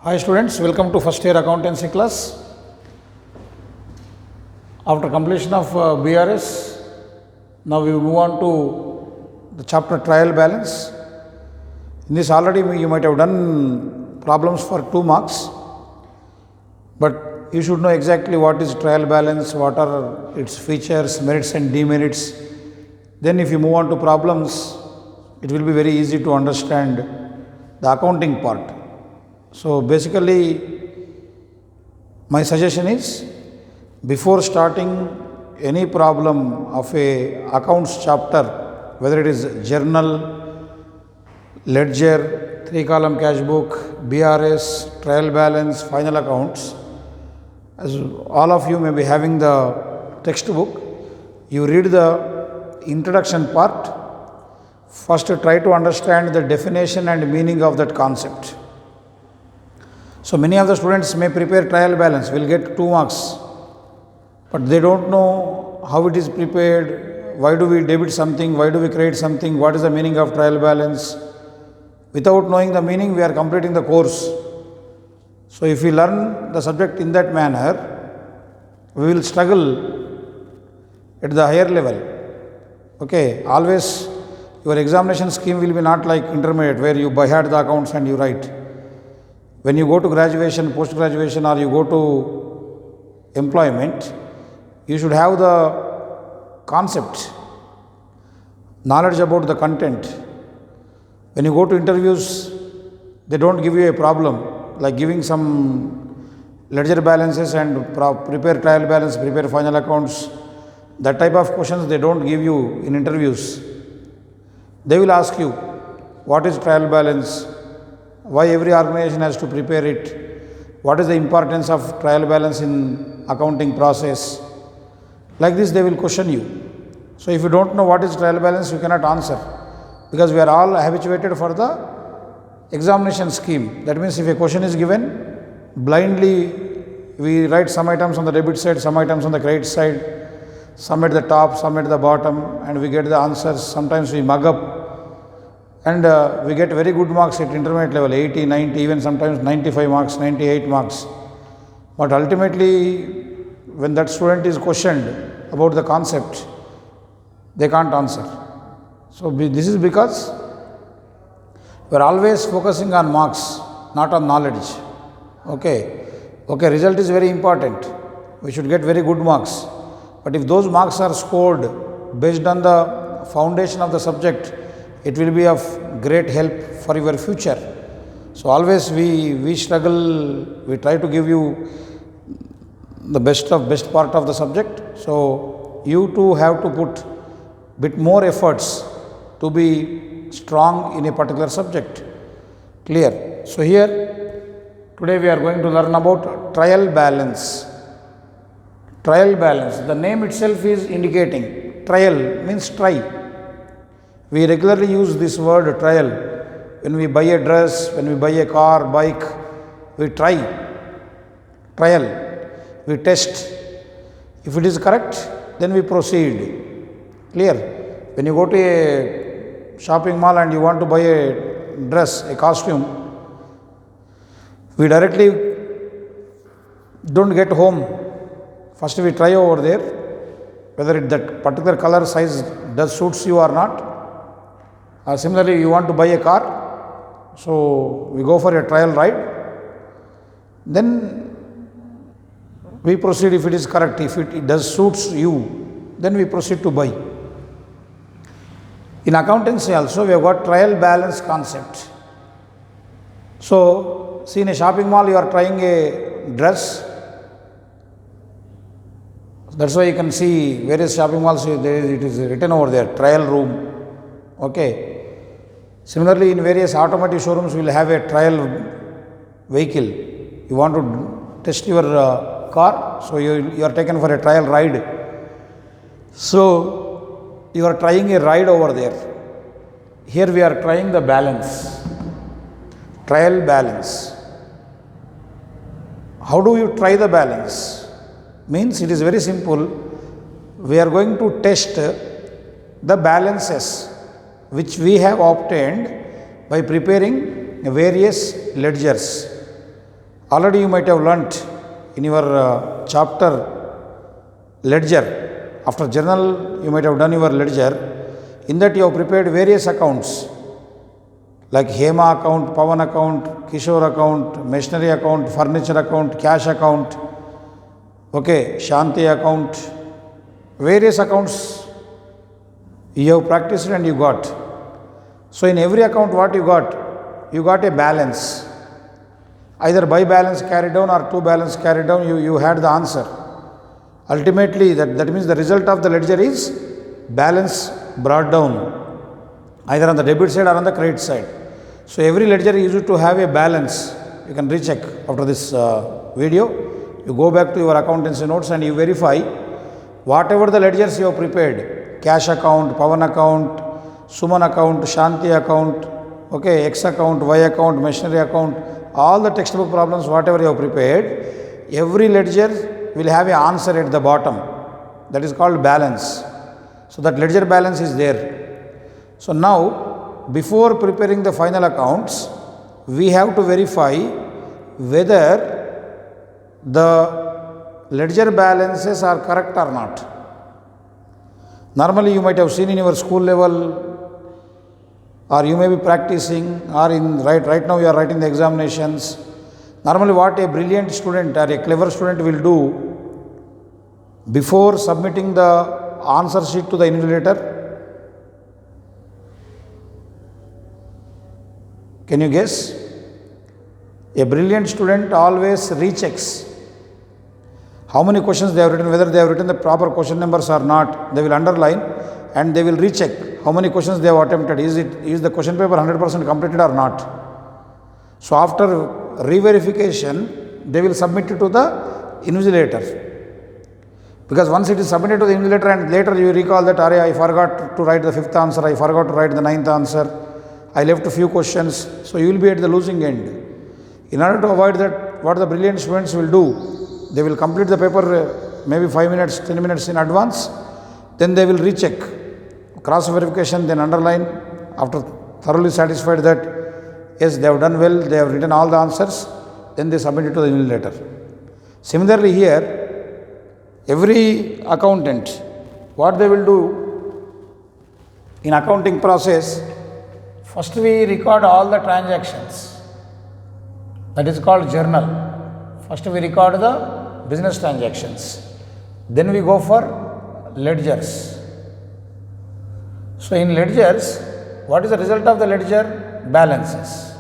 Hi students, welcome to first year accountancy class. After completion of BRS, now we move on to the chapter trial balance. In this already you might have done problems for 2 marks, but you should know exactly what is trial balance, what are its features, merits and demerits. Then if you move on to problems, it will be very easy to understand the accounting part. So basically, my suggestion is before starting any problem of a accounts chapter, whether it is journal, ledger, 3-column cash book, BRS, trial balance, final accounts, as all of you may be having the textbook, you read the introduction part. First try to understand the definition and meaning of that concept. So many of the students may prepare trial balance, will get 2 marks, but they don't know how it is prepared, why do we debit something, why do we credit something, what is the meaning of trial balance. Without knowing the meaning, we are completing the course. So if we learn the subject in that manner, we will struggle at the higher level. Okay, always your examination scheme will be not like intermediate where you by heart the accounts and you write. When you go to graduation, post-graduation or you go to employment, you should have the concept, knowledge about the content. When you go to interviews, they don't give you a problem like giving some ledger balances and prepare trial balance, prepare final accounts. That type of questions they don't give you in interviews. They will ask you, what is trial balance? Why every organization has to prepare it? What is the importance of trial balance in accounting process? Like this they will question you. So if you don't know what is trial balance, you cannot answer, because we are all habituated for the examination scheme. That means if a question is given, blindly we write some items on the debit side, some items on the credit side, some at the top, some at the bottom, and we get the answers. Sometimes we mug up and we get very good marks at intermediate level, 80, 90, even sometimes 95 marks, 98 marks. But ultimately, when that student is questioned about the concept, they can't answer. So this is because we are always focusing on marks, not on knowledge. Okay, result is very important. We should get very good marks. But if those marks are scored based on the foundation of the subject, it will be of great help for your future. So always we struggle, we try to give you the best part of the subject. So you too have to put bit more efforts to be strong in a particular subject. Clear? So here today we are going to learn about trial balance. Trial balance, the name itself is indicating. Trial means try. We regularly use this word trial. When we buy a dress, when we buy a car, bike, we try. Trial. We test. If it is correct, then we proceed. Clear? When you go to a shopping mall and you want to buy a dress, a costume, we directly don't get home. First we try over there, whether that particular color size does suits you or not. Similarly, you want to buy a car, so we go for a trial ride. Then we proceed if it is correct. If it does suits you, then we proceed to buy. In accountancy also, we have got trial balance concept. So, see in a shopping mall, you are trying a dress. That's why you can see various shopping malls, it is written over there, trial room. Okay. Similarly, in various automotive showrooms, we will have a trial vehicle. You want to test your car, so you are taken for a trial ride. So, you are trying a ride over there. Here we are trying the balance, trial balance. How do you try the balance? Means it is very simple. We are going to test the balances which we have obtained by preparing various ledgers. already you might have learnt in your chapter ledger. After journal, you might have done your ledger. In that you have prepared various accounts like Hema account, Pavan account, Kishore account, machinery account, furniture account, cash account, okay, Shanti account, various accounts you have practiced and you got. So in every account what you got? You got a balance. Either by balance carried down or to balance carried down, you had the answer. Ultimately, that means the result of the ledger is balance brought down, either on the debit side or on the credit side. So every ledger is used to have a balance. You can recheck after this video. You go back to your accountancy notes and you verify whatever the ledgers you have prepared, cash account, Pavan account, Suman account, Shanti account, okay, X account, Y account, machinery account, all the textbook problems, whatever you have prepared, every ledger will have an answer at the bottom. That is called balance. So that ledger balance is there. So now, before preparing the final accounts, we have to verify whether the ledger balances are correct or not. Normally, you might have seen in your school level, or you may be practicing, or right now you are writing the examinations. Normally what a brilliant student or a clever student will do before submitting the answer sheet to the invigilator, can you guess? A brilliant student always rechecks how many questions they have written, whether they have written the proper question numbers or not. They will underline and they will recheck how many questions they have attempted. Is the question paper 100% completed or not? So after re-verification, they will submit it to the invigilator. Because once it is submitted to the invigilator and later you recall that, I forgot to write the fifth answer, I forgot to write the ninth answer, I left a few questions, so you will be at the losing end. In order to avoid that, what the brilliant students will do, they will complete the paper maybe 5 minutes, 10 minutes in advance, then they will recheck, cross verification, then underline. After thoroughly satisfied that yes, they have done well, they have written all the answers, then they submit it to the invigilator. Similarly here, every accountant, what they will do in accounting process, first we record all the transactions. That is called journal. First we record the business transactions. Then we go for ledgers. So in ledgers, what is the result of the ledger? Balances.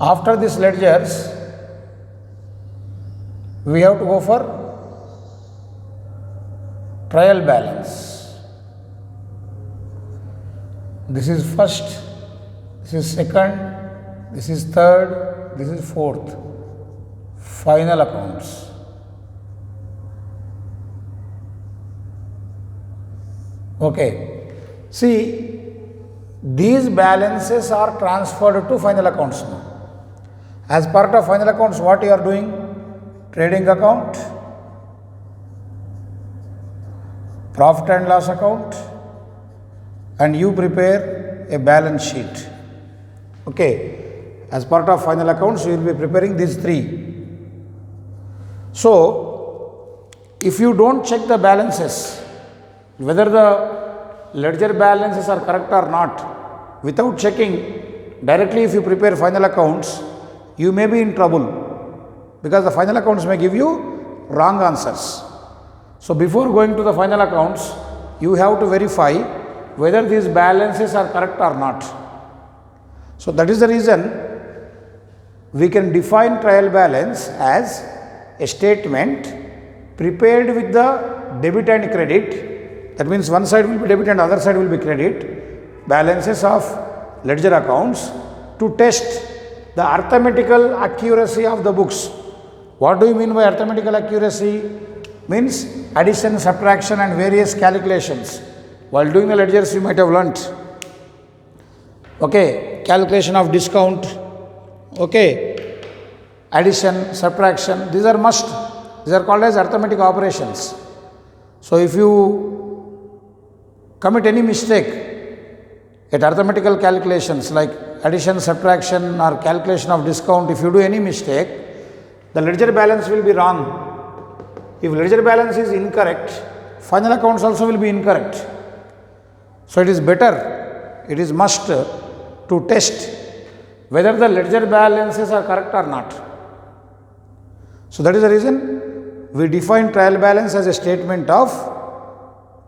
After these ledgers, we have to go for trial balance. This is first, this is second, this is third, this is fourth. Final accounts. Okay. See, these balances are transferred to final accounts now. As part of final accounts, what you are doing? Trading account, profit and loss account, and you prepare a balance sheet. Okay. As part of final accounts, you will be preparing these three. So, if you don't check the balances, whether the ledger balances are correct or not, without checking, directly if you prepare final accounts, you may be in trouble. Because the final accounts may give you wrong answers. So before going to the final accounts, you have to verify whether these balances are correct or not. So that is the reason we can define trial balance as a statement prepared with the debit and credit. That means one side will be debit and other side will be credit. Balances of ledger accounts to test the arithmetical accuracy of the books. What do you mean by arithmetical accuracy? Means addition, subtraction and various calculations. While doing the ledgers, you might have learnt. Okay, calculation of discount. Okay, addition, subtraction. These are must. These are called as arithmetic operations. So if you commit any mistake at arithmetical calculations like addition, subtraction or calculation of discount, if you do any mistake, the ledger balance will be wrong. If ledger balance is incorrect, final accounts also will be incorrect. So it is better, it is must to test whether the ledger balances are correct or not. So that is the reason we define trial balance as a statement of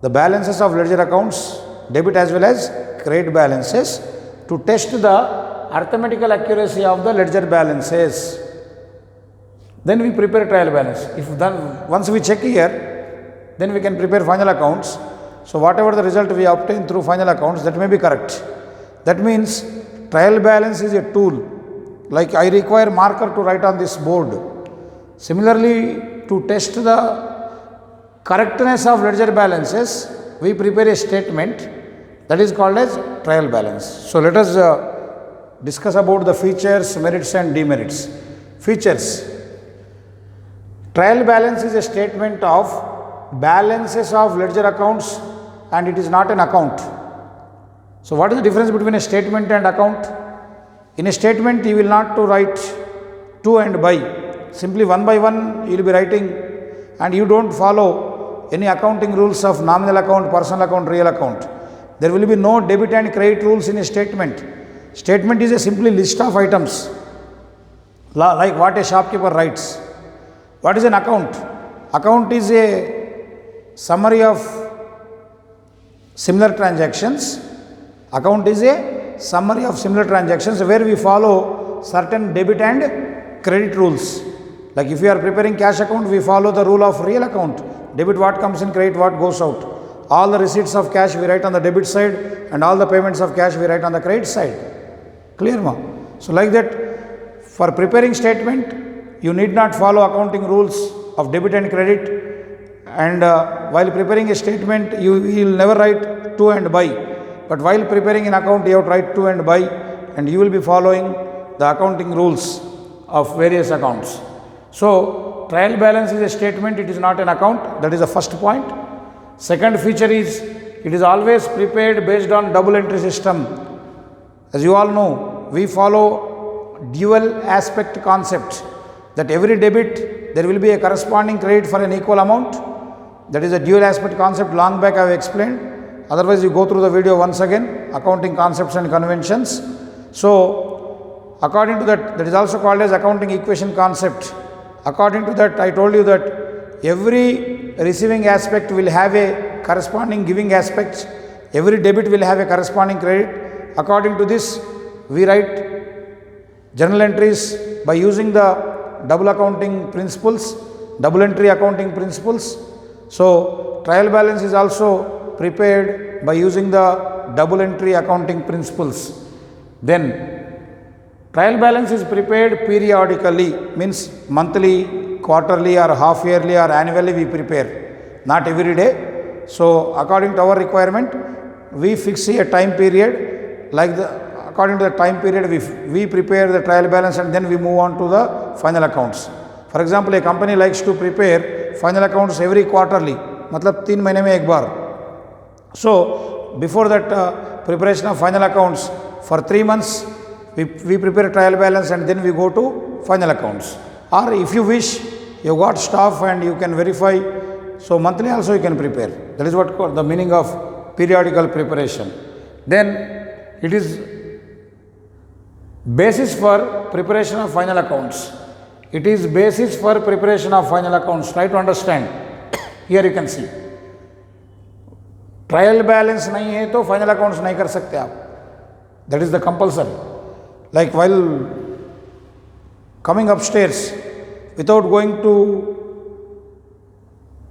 the balances of ledger accounts, debit as well as credit balances, to test the arithmetical accuracy of the ledger balances. Then we prepare trial balance. If then once we check here, then we can prepare final accounts. So whatever the result we obtain through final accounts, that may be correct. That means trial balance is a tool. Like I require marker to write on this board. Similarly, to test the correctness of ledger balances, we prepare a statement that is called as trial balance. So let us discuss about the features, merits and demerits. Features. Trial balance is a statement of balances of ledger accounts and it is not an account. So what is the difference between a statement and account? In a statement you will not to write to and by. Simply one by one you will be writing and you don't follow any accounting rules of nominal account, personal account, real account. There will be no debit and credit rules in a statement. Statement is a simply list of items like what a shopkeeper writes. What is an account? Account is a summary of similar transactions. Account is a summary of similar transactions where we follow certain debit and credit rules. Like if you are preparing cash account, we follow the rule of real account. Debit what comes in, credit what goes out. All the receipts of cash we write on the debit side and all the payments of cash we write on the credit side. Clear ma? So like that, for preparing statement, you need not follow accounting rules of debit and credit, and while preparing a statement you will never write to and by, but while preparing an account you have to write to and by, and you will be following the accounting rules of various accounts. So trial balance is a statement, it is not an account. That is the first point. Second feature is it is always prepared based on double entry system. As you all know, we follow dual aspect concept, that every debit there will be a corresponding credit for an equal amount. That is a dual aspect concept, long back I have explained. Otherwise you go through the video once again, accounting concepts and conventions. So according to that, that is also called as accounting equation concept. According to that, I told you that every receiving aspect will have a corresponding giving aspect. Every debit will have a corresponding credit. According to this, we write journal entries by using the double accounting principles, double entry accounting principles. So trial balance is also prepared by using the double entry accounting principles. Then trial balance is prepared periodically, means monthly, quarterly or half yearly or annually we prepare, not every day. So according to our requirement, we fix a time period, like according to the time period we prepare the trial balance and then we move on to the final accounts. For example, a company likes to prepare final accounts every quarterly, matlab 3 mahine mein ek baar. So before that preparation of final accounts, for 3 months we prepare trial balance and then we go to final accounts. Or if you wish, you got staff and you can verify, so monthly also you can prepare. That is what the meaning of periodical preparation. Then it is basis for preparation of final accounts. It is basis for preparation of final accounts. Try to understand. Here you can see. Trial balance नहीं है तो final accounts नहीं कर सकते आप. That is the compulsory. Like while coming upstairs, without going to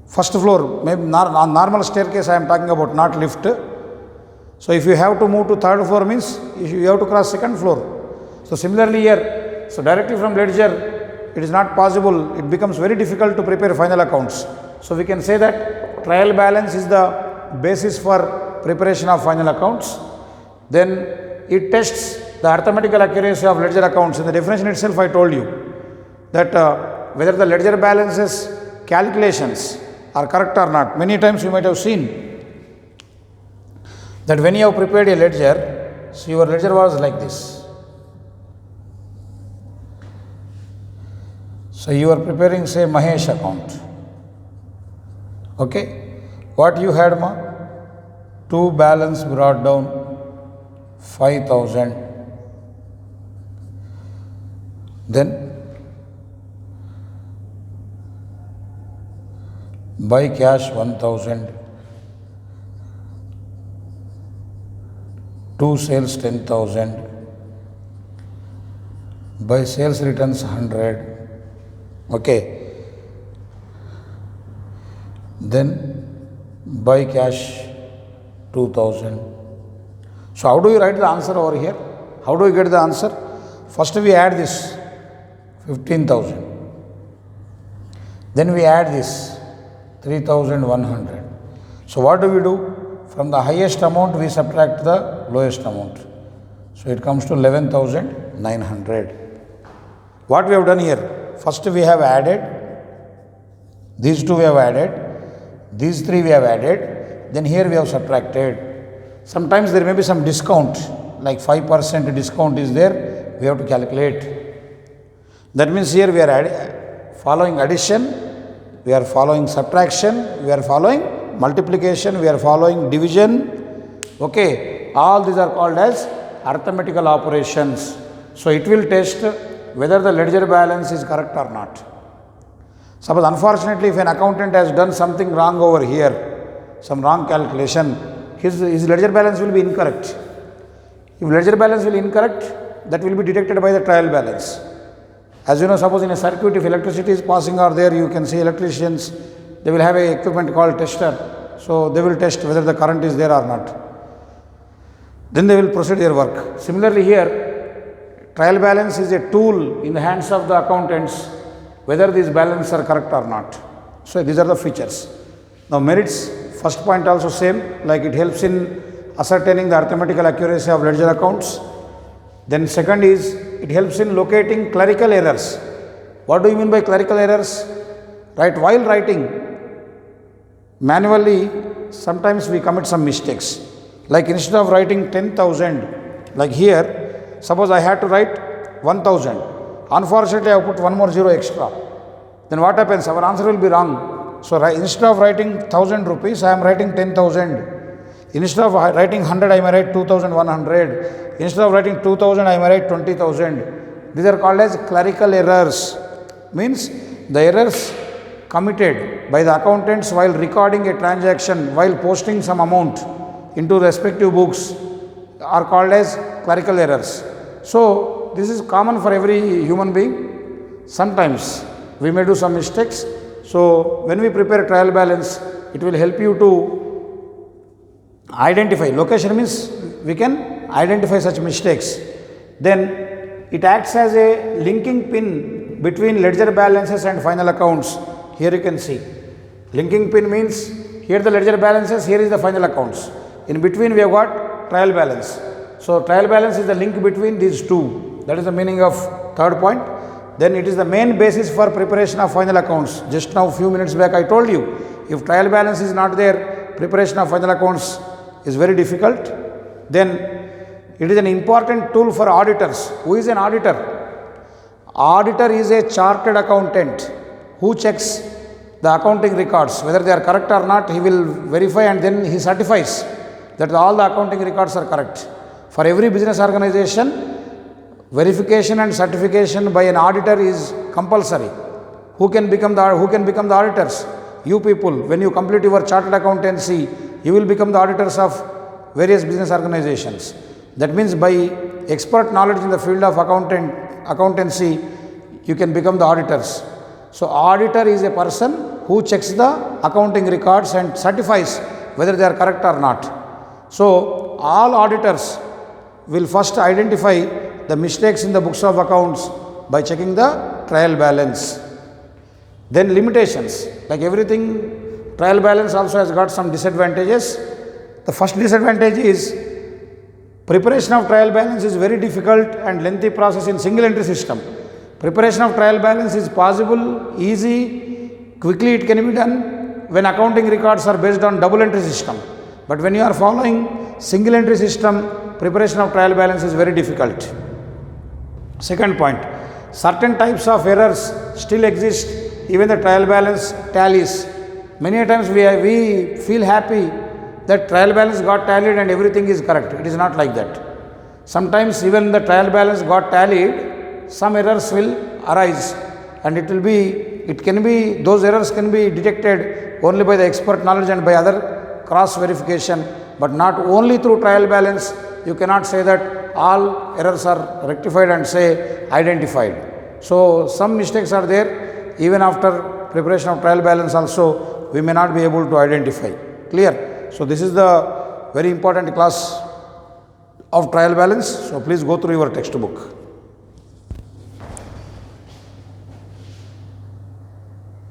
first floor, maybe normal staircase I am talking about, not lift. So if you have to move to third floor means you have to cross second floor. So similarly here, so directly from ledger, it is not possible. It becomes very difficult to prepare final accounts. So we can say that trial balance is the basis for preparation of final accounts. Then it tests the arithmetical accuracy of ledger accounts. In the definition itself I told you that whether the ledger balances calculations are correct or not. Many times you might have seen that when you have prepared a ledger, so your ledger was like this. So you are preparing, say, Mahesh account. Okay. What you had, ma? To balance brought down 5,000. Then buy cash 1,000. To sales 10,000. Buy sales returns 100. Okay. Then buy cash 2,000. So how do you write the answer over here? How do you get the answer? First we add this 15,000. Then we add this 3,100. So what do we do? From the highest amount we subtract the lowest amount. So it comes to 11,900. What we have done here? First we have added, these two we have added, these three we have added, then here we have subtracted. Sometimes there may be some discount, like 5% discount is there, we have to calculate. That means here we are following addition, we are following subtraction, we are following multiplication, we are following division. Okay, all these are called as arithmetical operations. So it will test whether the ledger balance is correct or not. Suppose unfortunately if an accountant has done something wrong over here, some wrong calculation, his ledger balance will be incorrect. If ledger balance will be incorrect, that will be detected by the trial balance. As you know, suppose in a circuit if electricity is passing or there, you can see electricians, they will have a equipment called tester. So they will test whether the current is there or not. Then they will proceed their work. Similarly here, trial balance is a tool in the hands of the accountants whether these balances are correct or not. So these are the features. Now merits, first point also same, like it helps in ascertaining the arithmetical accuracy of ledger accounts. Then second is it helps in locating clerical errors. What do you mean by clerical errors? Right, while writing manually, sometimes we commit some mistakes. Like instead of writing 10,000, like here, suppose I had to write 1,000. Unfortunately, I have put one more zero extra. Then what happens? Our answer will be wrong. So instead of writing 1,000 rupees, I am writing 10,000. Instead of writing 100, I may write 2,100. Instead of writing 2,000, I may write 20,000. These are called as clerical errors. Means the errors committed by the accountants while recording a transaction, while posting some amount into respective books are called as clerical errors. So this is common for every human being. Sometimes we may do some mistakes. So when we prepare a trial balance, it will help you to identify. Location means we can identify such mistakes. Then it acts as a linking pin between ledger balances and final accounts. Here you can see. Linking pin means here the ledger balances, here is the final accounts. In between we have got trial balance. So trial balance is the link between these two. That is the meaning of third point. Then it is the main basis for preparation of final accounts. Just now few minutes back I told you, if trial balance is not there, preparation of final accounts is very difficult. Then it is an important tool for auditors. Who is an auditor? Auditor is a chartered accountant who checks the accounting records. Whether they are correct or not, he will verify and then he certifies that all the accounting records are correct. For every business organization, verification and certification by an auditor is compulsory. Who can become the auditors? You people. When you complete your chartered accountancy, you will become the auditors of various business organizations. That means by expert knowledge in the field of accountancy, you can become the auditors. So auditor is a person who checks the accounting records and certifies whether they are correct or not. So all auditors will first identify the mistakes in the books of accounts by checking the trial balance. Then limitations, like everything, trial balance also has got some disadvantages. The first disadvantage is preparation of trial balance is very difficult and lengthy process in single entry system. Preparation of trial balance is possible, easy, quickly it can be done when accounting records are based on double entry system. But when you are following single entry system, preparation of trial balance is very difficult. Second point, Certain types of errors still exist, even the trial balance tallies. Many a times we feel happy that trial balance got tallied and everything is correct. It is not like that. Sometimes even the trial balance got tallied, some errors will arise, and those errors can be detected only by the expert knowledge and by other cross verification, but not only through trial balance. You cannot say that all errors are rectified and say identified. So some mistakes are there. Even after preparation of trial balance also, we may not be able to identify. Clear? So this is the very important class of trial balance. So please go through your textbook.